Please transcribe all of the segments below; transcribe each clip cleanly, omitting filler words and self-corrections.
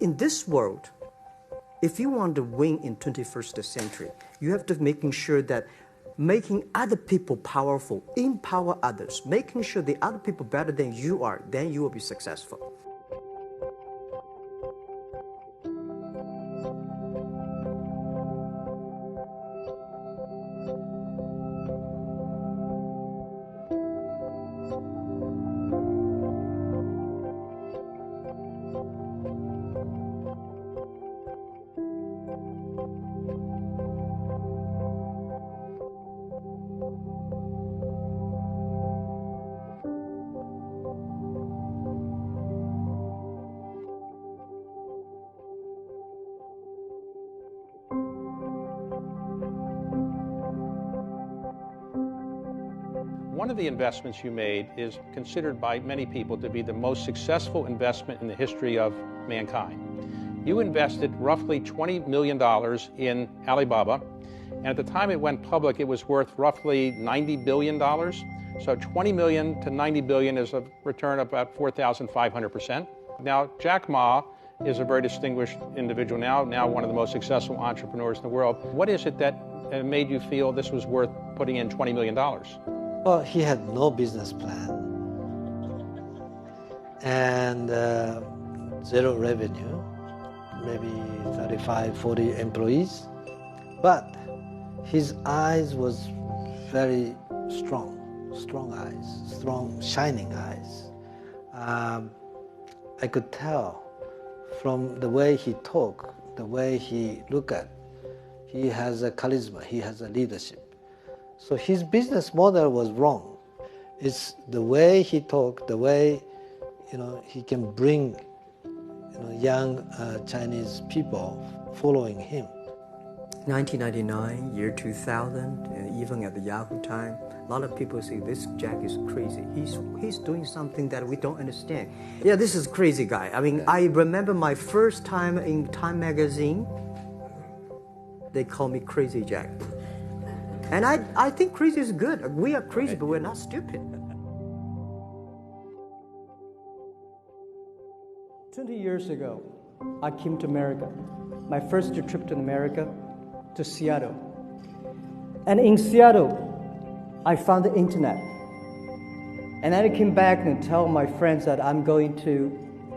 In this world, if you want to win in 21st century, you have to making sure that making other people powerful, empower others, making sure the other people better than you are, then you will be successful. One of the investments you made is considered by many people to be the most successful investment in the history of mankind. You invested roughly $20 million in Alibaba, and at the time it went public, it was worth roughly $90 billion. So 20 million to 90 billion is a return of about 4,500%. Now, Jack Ma is a very distinguished individual now one of the most successful entrepreneurs in the world. What is it that made you feel this was worth putting in $20 million? Well, he had no business plan and zero revenue, maybe 35, 40 employees. But his eyes was very strong eyes, strong, shining eyes. I could tell from the way he talked, the way he looked at, he has a charisma, he has a leadership. So his business model was wrong. It's the way he talked, the way he can bring young Chinese people following him. 1999, year 2000, even at the Yahoo time, a lot of people say this Jack is crazy. He's doing something that we don't understand. Yeah, this is a crazy guy. I mean, I remember my first time in Time magazine, they call me Crazy Jack. And I think crazy is good. We are crazy, but we're not stupid. 20 years ago, I came to America. My first trip to America, to Seattle. And in Seattle, I found the internet. And then I came back and tell my friends that I'm going to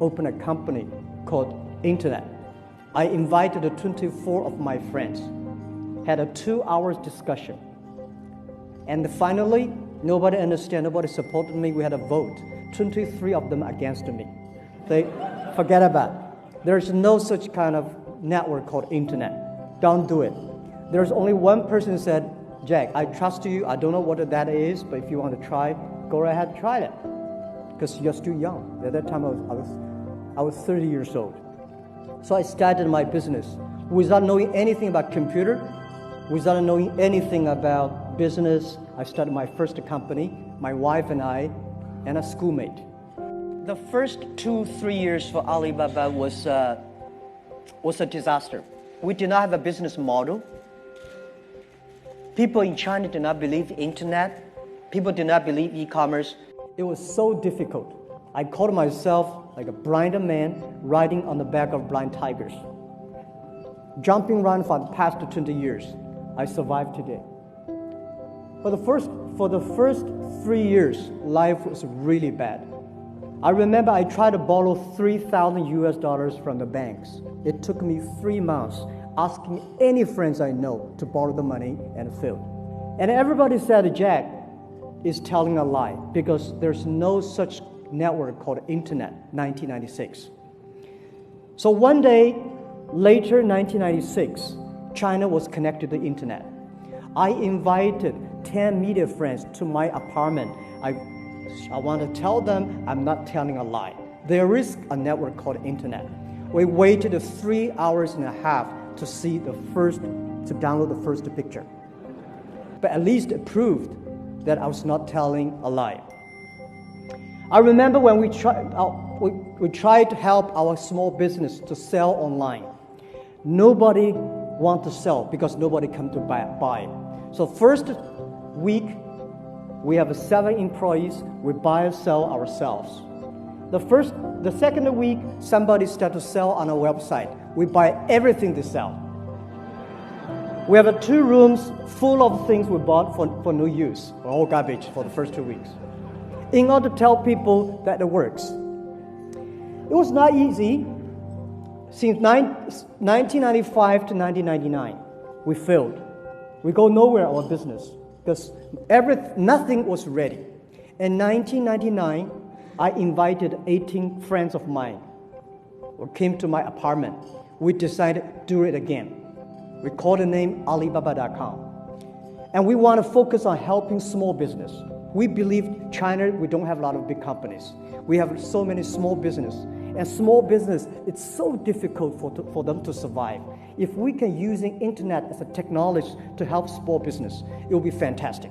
open a company called Internet. I invited 24 of my friends. Had a 2-hour discussion. And finally, nobody understood, nobody supported me. We had a vote. 23 of them against me. They forget about it. There's no such kind of network called Internet. Don't do it. There's only one person who said, Jack, I trust you. I don't know what that is, but if you want to try, go right ahead and try it. Because you're still young. At that time, I was 30 years old. So I started my business without knowing anything about computer, without knowing anything about business. I started my first company, my wife and I, and a schoolmate. The first 2-3 years for Alibaba was a disaster. We did not have a business model. People in China did not believe the internet. People did not believe e-commerce. It was so difficult. I called myself like a blind man riding on the back of blind tigers. Jumping around for the past 20 years. I survived today. For the first 3 years, life was really bad. I remember I tried to borrow $3,000 from the banks. It took me 3 months asking any friends I know to borrow the money and failed. And everybody said Jack is telling a lie because there's no such network called Internet, 1996. So one day, later 1996, China was connected to the Internet. I invited 10 media friends to my apartment. I want to tell them I'm not telling a lie. There is a network called Internet. We waited 3 hours and a half to download the first picture. But at least it proved that I was not telling a lie. I remember when we tried to help our small business to sell online. Nobody want to sell because nobody come to buy. So first week, we have 7 employees. We buy and sell ourselves. The second week, somebody started to sell on our website. We buy everything they sell. We have 2 rooms full of things we bought for no use, all garbage for the first 2 weeks, in order to tell people that it works. It was not easy. Since 1995 to 1999, we failed. We go nowhere our business because nothing was ready. In 1999, I invited 18 friends of mine who came to my apartment. We decided to do it again. We called the name Alibaba.com. And we want to focus on helping small business. We believe China, we don't have a lot of big companies. We have so many small business. And small business, it's so difficult for them to survive. If we can using internet as a technology to help small business, it will be fantastic.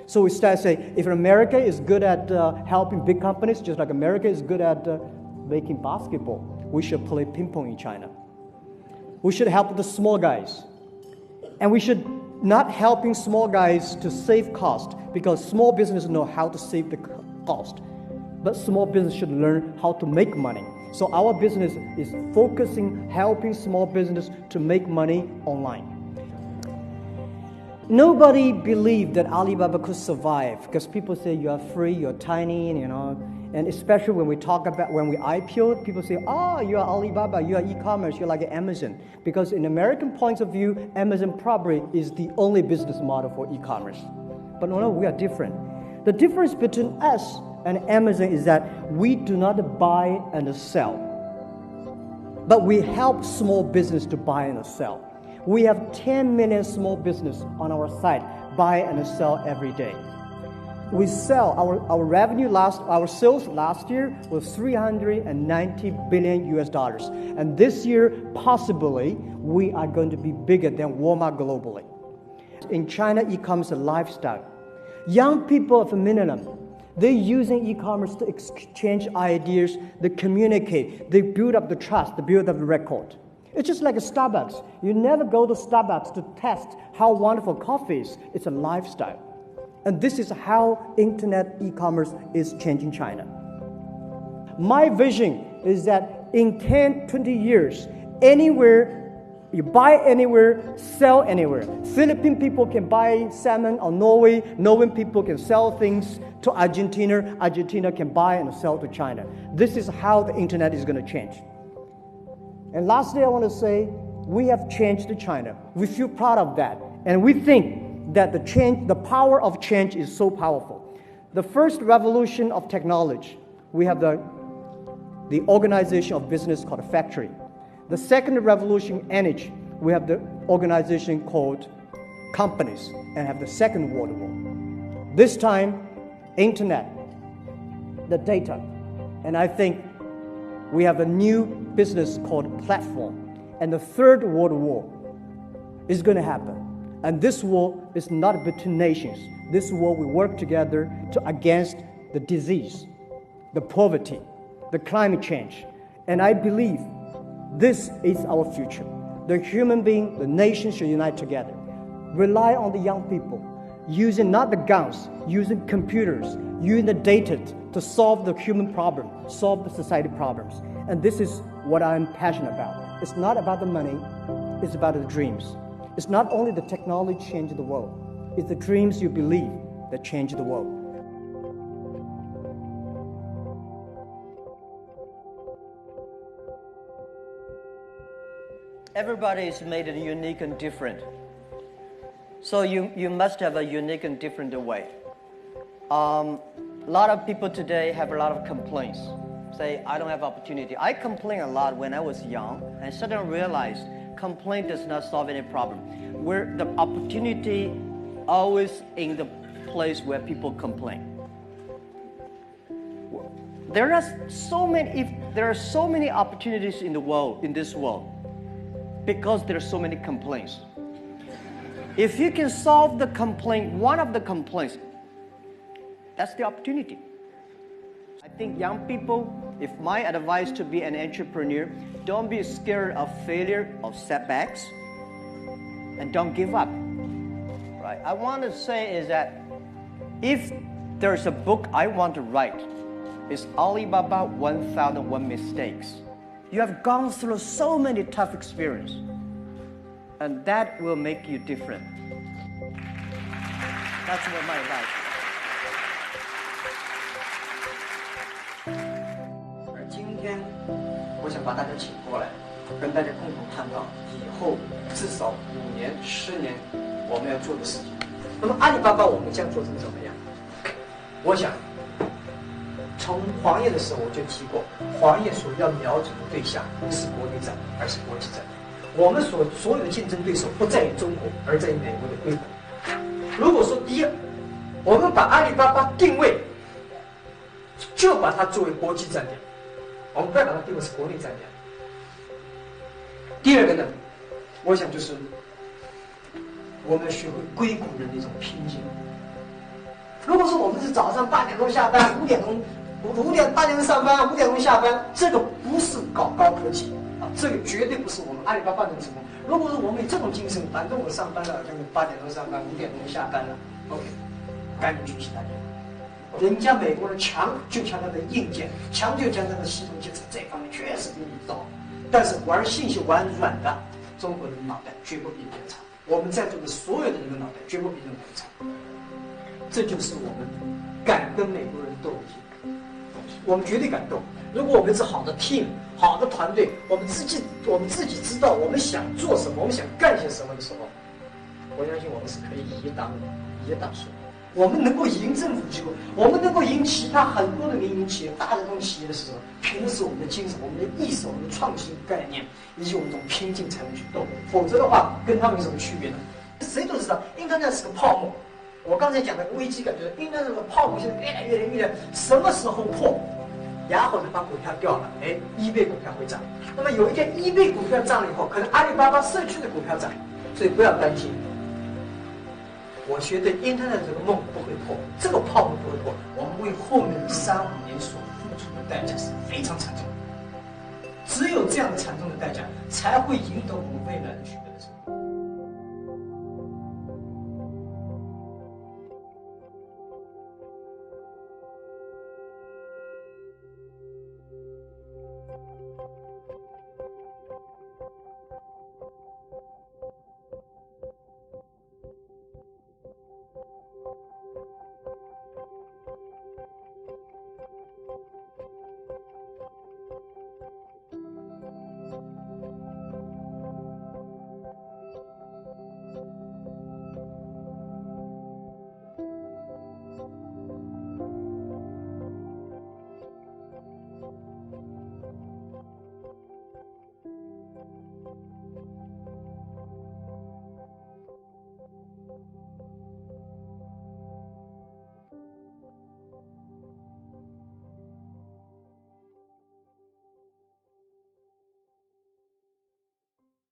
So we started saying, if America is good at helping big companies, just like America is good at making basketball, we should play ping pong in China. We should help the small guys. And we should not helping small guys to save cost, because small business know how to save the cost. But small business should learn how to make money. So our business is focusing, helping small business to make money online. Nobody believed that Alibaba could survive because people say you are free, you're tiny, and especially when we IPO'd, people say, oh, you are Alibaba, you are e-commerce, you're like Amazon. Because in American points of view, Amazon probably is the only business model for e-commerce. But no, we are different. The difference between us and Amazon is that we do not buy and sell, but we help small business to buy and sell. We have 10 million small business on our site, buy and sell every day. We sell, our revenue our sales last year was 390 billion US dollars. And this year, possibly, we are going to be bigger than Walmart globally. In China, e-commerce is a lifestyle. Young people of a minimum, they're using e-commerce to exchange ideas, they communicate, they build up the trust, they build up the record. It's just like a Starbucks. You never go to Starbucks to test how wonderful coffee is. It's a lifestyle. And this is how internet e-commerce is changing China. My vision is that in 10, 20 years, anywhere, you buy anywhere, sell anywhere. Philippine people can buy salmon on Norway. Norwegian people can sell things to Argentina. Argentina can buy and sell to China. This is how the internet is going to change. And lastly, I want to say, we have changed China. We feel proud of that. And we think that the power of change is so powerful. The first revolution of technology, we have the organization of business called a factory. The second revolution, energy, we have the organization called companies, and have the Second World War. This time, internet, the data. And I think we have a new business called platform. And the Third World War is going to happen. And this war is not between nations. This war we work together against the disease, the poverty, the climate change. And I believe this is our future. The human being, the nation should unite together. Rely on the young people, using not the guns, using computers, using the data to solve the human problem, solve the society problems. And this is what I'm passionate about. It's not about the money, it's about the dreams. It's not only the technology changing the world, it's the dreams you believe that change the world. Everybody is made unique and different. So you must have a unique and different way. A lot of people today have a lot of complaints. Say, I don't have opportunity. I complain a lot when I was young and suddenly realized complaint does not solve any problem. Where the opportunity always in the place where people complain. There are so many opportunities in this world, because there are so many complaints. If you can solve the complaint, one of the complaints, that's the opportunity. I think young people, if my advice to be an entrepreneur, don't be scared of failure, of setbacks, and don't give up. Right? I want to say is that if there's a book I want to write, is Alibaba 1001 mistakes. You have gone through so many tough experiences, and that will make you different. That's what my advice. 而今天，我想把大家请过来，跟大家共同探讨以后至少5年、10年我们要做的事情。那么阿里巴巴我们将做成怎么样？我想，从黄页的时候我就提过，黄页所要瞄准的对象不是国内战略，而是国际战略。我们所有的竞争对手不在于中国，而在于美国的规模。如果说第一，我们把阿里巴巴定位，就把它作为国际战略，我们不要把它定位是国内战略。第二个呢，我想就是我们要学会硅谷人的一种拼劲。如果说我们是早上8点钟下班，8点钟上班，5点钟下班，这个不是搞高科技啊，这个绝对不是我们阿里巴巴能成功。如果说我们有这种精神，反正我上班了，8点钟上班，5点钟下班了 ，OK， 赶紧学习大家。人家美国人强就强他的硬件，强就强他的系统建设，这方面确实比你糟。但是玩信息玩软的，中国人的脑袋绝不比别人差。我们在座的所有的人的脑袋绝不比任何人差。这就是我们敢跟美国人斗的劲，我们绝对敢斗。如果我们是好的 team， 好的团队，我们自己知道我们想做什么，我们想干些什么的时候，我相信我们是可以一当数。我们能够赢政府机构，我们能够赢其他很多的民营企业、大的这种企业的时候，凭的是我们的精神、我们的意识、我们的创新概念，以及我们这种拼劲才能去斗。否则的话，跟他们有什么区别呢？谁都知道，Internet 是个泡沫。我刚才讲的危机感就是Internet 这个泡沫现在越来越，什么时候破？然后呢，把股票掉了，eBay 股票会涨。那么有一天eBay股票涨了以后，可能阿里巴巴社区的股票涨，所以不要担心。我觉得 Internet 这个梦不会破，这个泡沫不会破，我们为后面的3、5年所付出的代价是非常惨重的。只有这样的惨重的代价，才会赢得我们未来的取得的成功。